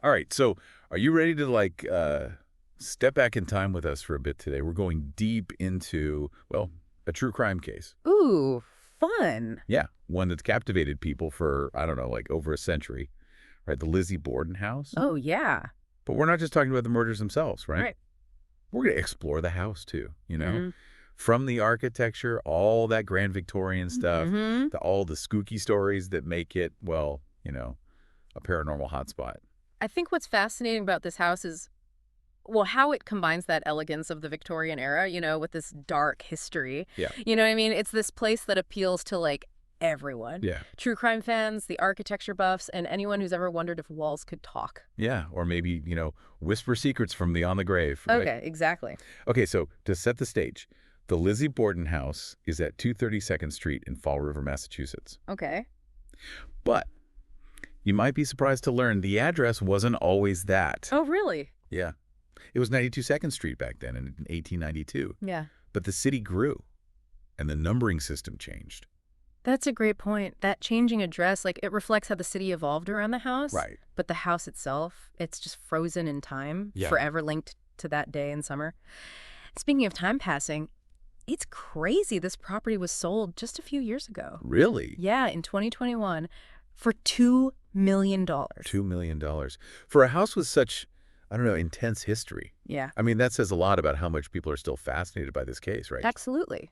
All right, so are you ready to step back in time with us for a bit today? We're going deep into, well, a true crime case. Ooh, fun. Yeah, one that's captivated people for, I don't know, like over a century, right? The Lizzie Borden House. Oh, yeah. But we're not just talking about the murders themselves, right? Right. We're going to explore the house too, Mm-hmm. From the architecture, all that grand Victorian stuff, Mm-hmm. to all the spooky stories that make it, well, a paranormal hotspot. I think what's fascinating about this house is, well, how it combines that elegance of the Victorian era, with this dark history. Yeah. You know what I mean? It's this place that appeals to, everyone. Yeah. True crime fans, the architecture buffs, and anyone who's ever wondered if walls could talk. Yeah, or maybe, whisper secrets from beyond the grave. Right? Okay, exactly. Okay, so to set the stage, the Lizzie Borden House is at 232nd Street in Fall River, Massachusetts. Okay. But you might be surprised to learn the address wasn't always that. Oh, really? Yeah. It was 92nd Street back then in 1892. Yeah. But the city grew, and the numbering system changed. That's a great point. That changing address, it reflects how the city evolved around the house. Right. But the house itself, it's just frozen in time, Yeah. forever linked to that day in summer. Speaking of time passing, it's crazy this property was sold just a few years ago. Really? Yeah, in 2021 for $2 million. $2 million. For a house with such, I don't know, intense history. Yeah, I mean, that says a lot about how much people are still fascinated by this case, right? absolutely.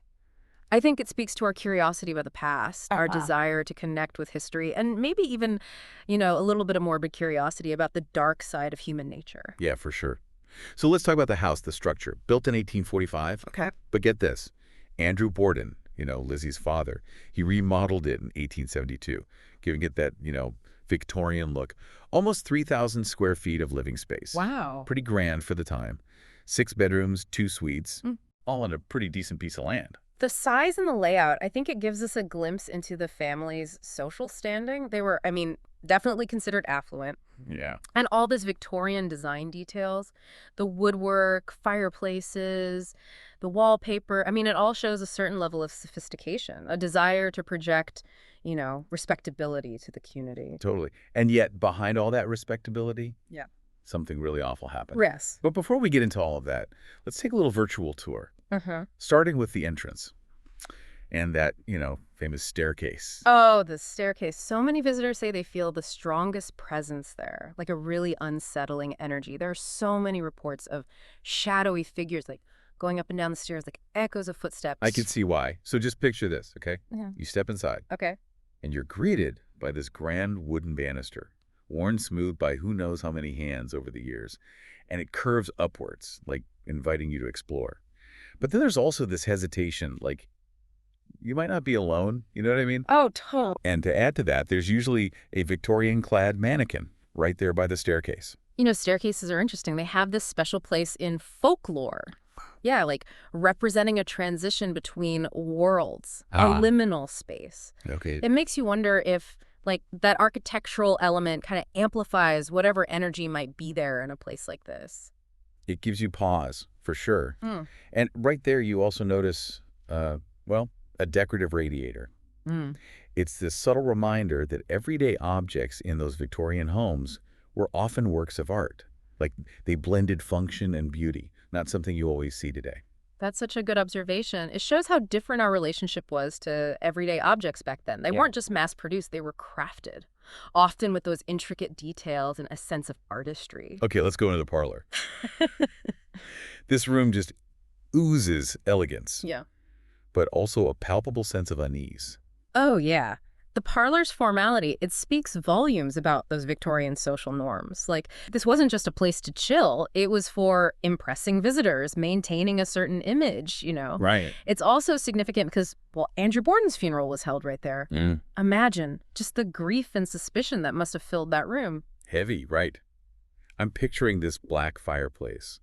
I think it speaks to our curiosity about the past, our desire to connect with history, and maybe even, a little bit of morbid curiosity about the dark side of human nature. Yeah, for sure. So let's talk about the house, the structure. Built in 1845. Okay. But get this. Andrew Borden, Lizzie's father, he remodeled it in 1872, giving it that, Victorian look. Almost 3,000 square feet of living space. Wow. Pretty grand for the time. 6 bedrooms, 2 suites, all on a pretty decent piece of land. The size and the layout, I think it gives us a glimpse into the family's social standing. They were, definitely considered affluent. Yeah. And all this Victorian design details, the woodwork, fireplaces, the wallpaper, it all shows a certain level of sophistication, a desire to project, respectability to the community. Totally. And yet, behind all that respectability, Yeah. something really awful happened. Yes. But before we get into all of that, let's take a little virtual tour, Uh-huh. starting with the entrance and that, famous staircase. Oh, the staircase. So many visitors say they feel the strongest presence there, like a really unsettling energy. There are so many reports of shadowy figures, going up and down the stairs, like echoes of footsteps. I can see why. So just picture this, okay? Yeah. You step inside, Okay. and you're greeted by this grand wooden banister, worn smooth by who knows how many hands over the years, and it curves upwards, like inviting you to explore. But then there's also this hesitation, like you might not be alone, you know what I mean? Oh, totally. And to add to that, there's usually a Victorian-clad mannequin right there by the staircase. Staircases are interesting. They have this special place in folklore. Yeah, representing a transition between worlds, a liminal space. Okay. It makes you wonder if, that architectural element kind of amplifies whatever energy might be there in a place like this. It gives you pause, for sure. Mm. And right there, you also notice, a decorative radiator. Mm. It's this subtle reminder that everyday objects in those Victorian homes were often works of art. Like they blended function and beauty, not something you always see today. That's such a good observation. It shows how different our relationship was to everyday objects back then. They Yeah. weren't just mass-produced, they were crafted, often with those intricate details and a sense of artistry. Okay, let's go into the parlor. This room just oozes elegance, Yeah. but also a palpable sense of unease. Oh, yeah. The parlor's formality, it speaks volumes about those Victorian social norms. This wasn't just a place to chill. It was for impressing visitors, maintaining a certain image. Right. It's also significant because, Andrew Borden's funeral was held right there. Mm. Imagine just the grief and suspicion that must have filled that room. Heavy, right. I'm picturing this black fireplace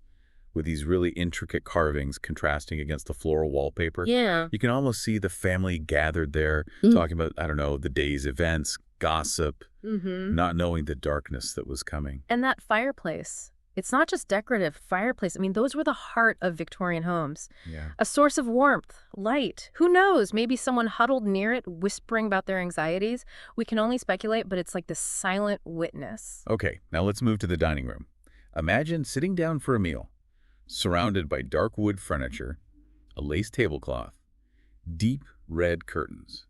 with these really intricate carvings contrasting against the floral wallpaper. Yeah. You can almost see the family gathered there, talking about, I don't know, the day's events, gossip, Mm-hmm. not knowing the darkness that was coming. And that fireplace, It's not just decorative fireplace. I mean, those were the heart of Victorian homes. Yeah. A source of warmth, light. Who knows? Maybe someone huddled near it, whispering about their anxieties. We can only speculate, but it's like this silent witness. Okay, now let's move to the dining room. Imagine sitting down for a meal, surrounded by dark wood furniture, a lace tablecloth, deep red curtains,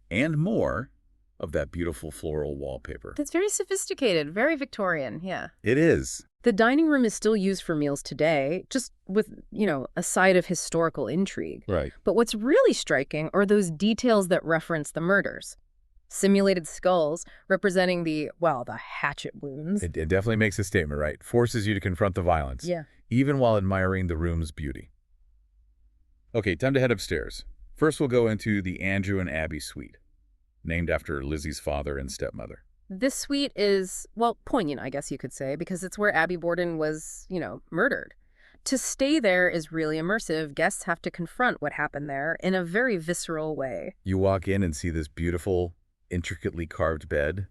and more of that beautiful floral wallpaper. That's very sophisticated, very Victorian, yeah. It is. The dining room is still used for meals today, just with, a side of historical intrigue. Right. But what's really striking are those details that reference the murders. Simulated skulls representing the hatchet wounds. It definitely makes a statement, right? Forces you to confront the violence, Yeah. even while admiring the room's beauty. Okay, time to head upstairs. First, we'll go into the Andrew and Abby suite, named after Lizzie's father and stepmother. This suite is, poignant, I guess you could say, because it's where Abby Borden was, murdered. To stay there is really immersive. Guests have to confront what happened there in a very visceral way. You walk in and see this beautiful, intricately carved bed,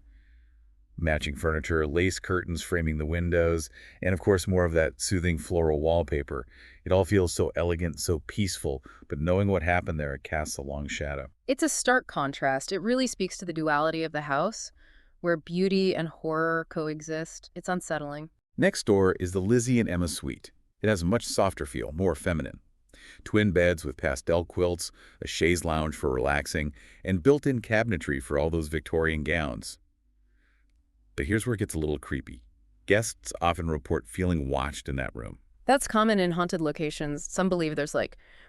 matching furniture, lace curtains framing the windows, and of course more of that soothing floral wallpaper. It all feels so elegant, so peaceful, but knowing what happened there, it casts a long shadow. It's a stark contrast. It really speaks to the duality of the house, where beauty and horror coexist. It's unsettling. Next door is the Lizzie and Emma suite. It has a much softer feel, more feminine. Twin beds with pastel quilts, a chaise lounge for relaxing, and built-in cabinetry for all those Victorian gowns. But here's where it gets a little creepy. Guests often report feeling watched in that room. That's common in haunted locations. Some believe there's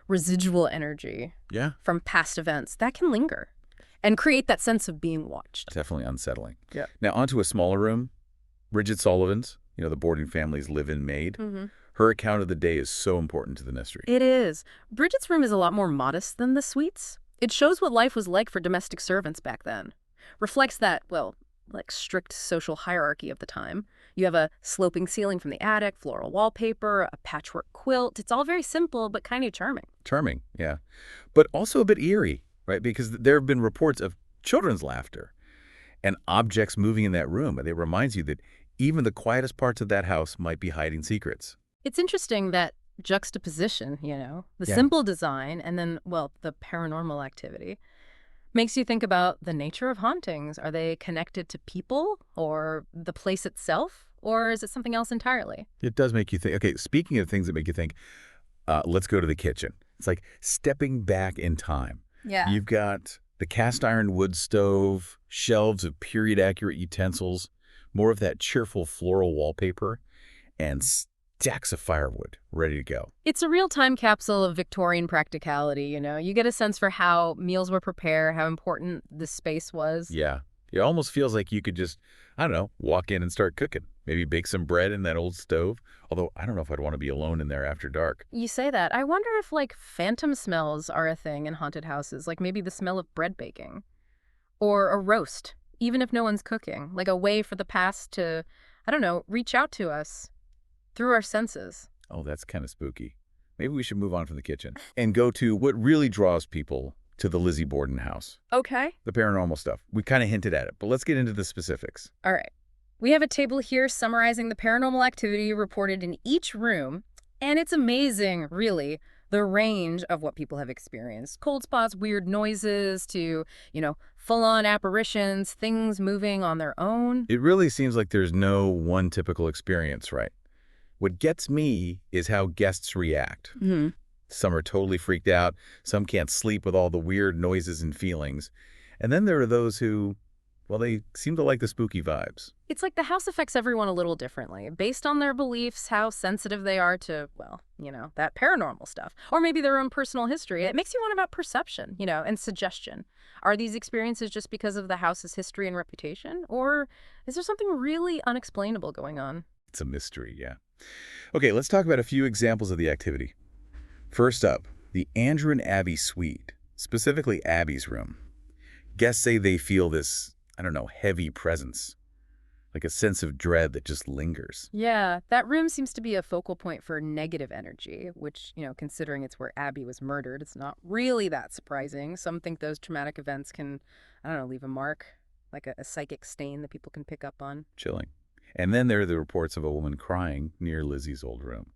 residual energy Yeah. from past events that can linger and create that sense of being watched. Definitely unsettling. Yeah. Now, onto a smaller room. Bridget Sullivan's, the Borden family's live-in maid. Mm-hmm. Her account of the day is so important to the mystery. It is. Bridget's room is a lot more modest than the suites. It shows what life was like for domestic servants back then. Reflects that, strict social hierarchy of the time. You have a sloping ceiling from the attic, floral wallpaper, a patchwork quilt. It's all very simple, but kind of charming. Charming, yeah. But also a bit eerie, right? Because there have been reports of children's laughter and objects moving in that room. And it reminds you that even the quietest parts of that house might be hiding secrets. It's interesting that juxtaposition, the Yeah. simple design and then, the paranormal activity. Makes you think about the nature of hauntings. Are they connected to people or the place itself? Or is it something else entirely? It does make you think. Okay, speaking of things that make you think, let's go to the kitchen. It's like stepping back in time. Yeah. You've got the cast iron wood stove, shelves of period-accurate utensils, more of that cheerful floral wallpaper, and stacks of firewood ready to go. It's a real time capsule of Victorian practicality, You get a sense for how meals were prepared, how important the space was. Yeah. It almost feels like you could just, I don't know, walk in and start cooking. Maybe bake some bread in that old stove. Although I don't know if I'd want to be alone in there after dark. You say that. I wonder if, phantom smells are a thing in haunted houses, like maybe the smell of bread baking. Or a roast, even if no one's cooking. Like a way for the past to, I don't know, reach out to us through our senses. Oh, that's kind of spooky. Maybe we should move on from the kitchen and go to what really draws people to the Lizzie Borden house. Okay. The paranormal stuff. We kind of hinted at it, but let's get into the specifics. All right. We have a table here summarizing the paranormal activity reported in each room, and it's amazing, really, the range of what people have experienced. Cold spots, weird noises, to, full-on apparitions, things moving on their own. It really seems like there's no one typical experience, right? What gets me is how guests react. Mm-hmm. Some are totally freaked out. Some can't sleep with all the weird noises and feelings. And then there are those who, they seem to like the spooky vibes. It's like the house affects everyone a little differently, based on their beliefs, how sensitive they are to, that paranormal stuff. Or maybe their own personal history. It makes you wonder about perception, and suggestion. Are these experiences just because of the house's history and reputation? Or is there something really unexplainable going on? It's a mystery, yeah. Okay, let's talk about a few examples of the activity. First up, the Andrew and Abby suite, specifically Abby's room. Guests say they feel this, heavy presence, like a sense of dread that just lingers. Yeah, that room seems to be a focal point for negative energy, which, considering it's where Abby was murdered, it's not really that surprising. Some think those traumatic events can, leave a mark, like a psychic stain that people can pick up on. Chilling. And then there are the reports of a woman crying near Lizzie's old room.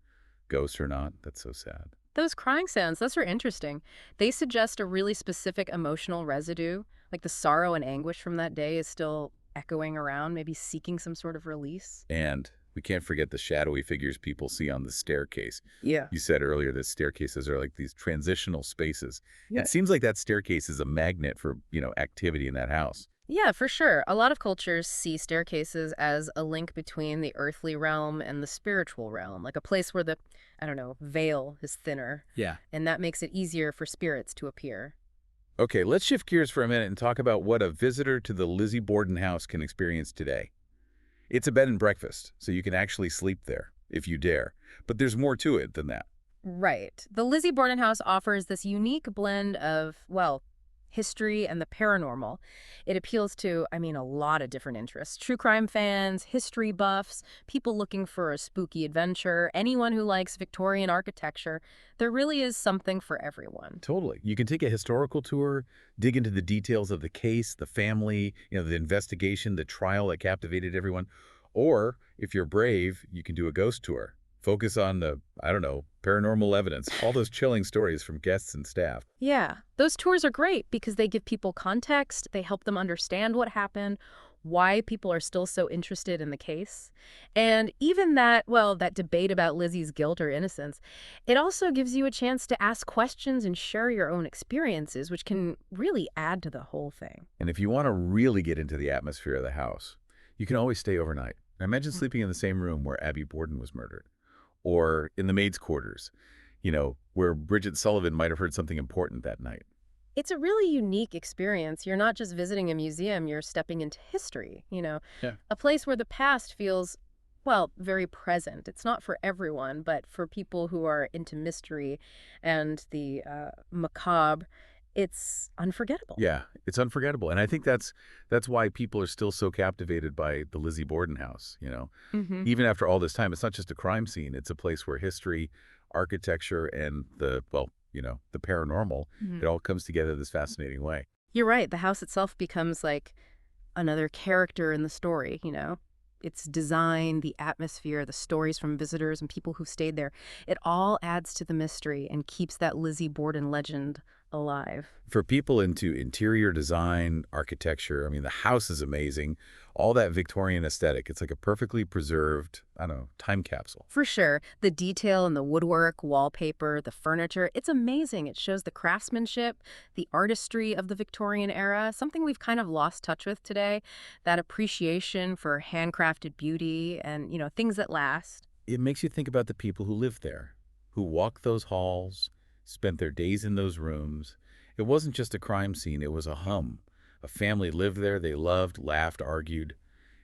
Ghost or not, that's so sad. Those crying sounds, those are interesting. They suggest a really specific emotional residue, like the sorrow and anguish from that day is still echoing around, maybe seeking some sort of release. And we can't forget the shadowy figures people see on the staircase. Yeah. You said earlier that staircases are like these transitional spaces. Yeah. It seems like that staircase is a magnet for, activity in that house. Yeah, for sure. A lot of cultures see staircases as a link between the earthly realm and the spiritual realm, like a place where the, I don't know, veil is thinner, Yeah. and that makes it easier for spirits to appear. Okay, let's shift gears for a minute and talk about what a visitor to the Lizzie Borden house can experience today. It's a bed and breakfast, so you can actually sleep there, if you dare. But there's more to it than that. Right. The Lizzie Borden House offers this unique blend of, well, history and the paranormal. It appeals to, a lot of different interests. True crime fans, history buffs, people looking for a spooky adventure, anyone who likes Victorian architecture. There really is something for everyone. Totally. You can take a historical tour, dig into the details of the case, the family, the investigation, the trial that captivated everyone. Or, if you're brave, you can do a ghost tour. Focus on the, I don't know, paranormal evidence, all those chilling stories from guests and staff. Yeah, those tours are great because they give people context, they help them understand what happened, why people are still so interested in the case. And even that, well, that debate about Lizzie's guilt or innocence, it also gives you a chance to ask questions and share your own experiences, which can really add to the whole thing. And if you want to really get into the atmosphere of the house, you can always stay overnight. Now, imagine sleeping in the same room where Abby Borden was murdered, or in the maid's quarters, where Bridget Sullivan might have heard something important that night. It's a really unique experience. You're not just visiting a museum, you're stepping into history. Yeah. A place where the past feels, well, very present. It's not for everyone, but for people who are into mystery and the macabre, it's unforgettable. Yeah, it's unforgettable. And I think that's why people are still so captivated by the Lizzie Borden house. Hmm. Even after all this time, it's not just a crime scene. It's a place where history, architecture, and the paranormal, Hmm. it all comes together this fascinating way. You're right. The house itself becomes like another character in the story. Its design, the atmosphere, the stories from visitors and people who stayed there. It all adds to the mystery and keeps that Lizzie Borden legend alive. For people into interior design, architecture, the house is amazing. All that Victorian aesthetic, it's like a perfectly preserved, I don't know, time capsule. For sure. The detail in the woodwork, wallpaper, the furniture, it's amazing. It shows the craftsmanship, the artistry of the Victorian era, something we've kind of lost touch with today, that appreciation for handcrafted beauty and things that last. It makes you think about the people who lived there, who walked those halls, spent their days in those rooms. It wasn't just a crime scene, it was a hum. A family lived there, they loved, laughed, argued.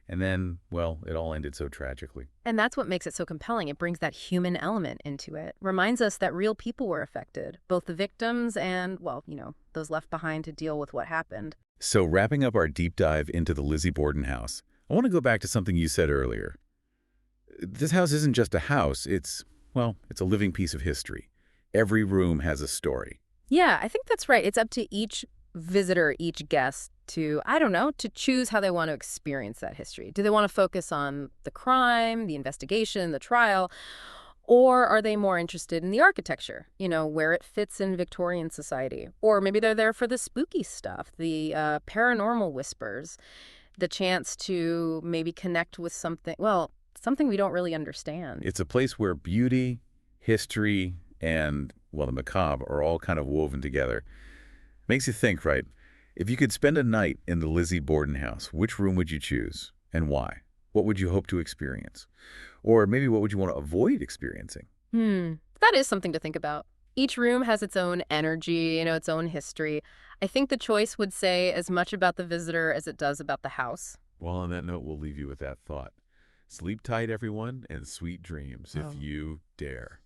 And then, well, it all ended so tragically. And that's what makes it so compelling. It brings that human element into it. Reminds us that real people were affected, both the victims and, well, those left behind to deal with what happened. So wrapping up our deep dive into the Lizzie Borden house, I want to go back to something you said earlier. This house isn't just a house, it's a living piece of history. Every room has a story. Yeah, I think that's right. It's up to each visitor, each guest to, I don't know, to choose how they want to experience that history. Do they want to focus on the crime, the investigation, the trial, or are they more interested in the architecture, where it fits in Victorian society? Or maybe they're there for the spooky stuff, the paranormal whispers, the chance to maybe connect with something, well, something we don't really understand. It's a place where beauty, history, and, well, the macabre are all kind of woven together. Makes you think, right? If you could spend a night in the Lizzie Borden house, which room would you choose and why? What would you hope to experience? Or maybe what would you want to avoid experiencing? That is something to think about. Each room has its own energy, its own history. I think the choice would say as much about the visitor as it does about the house. Well, on that note, we'll leave you with that thought. Sleep tight, everyone, and sweet dreams if Oh. you dare.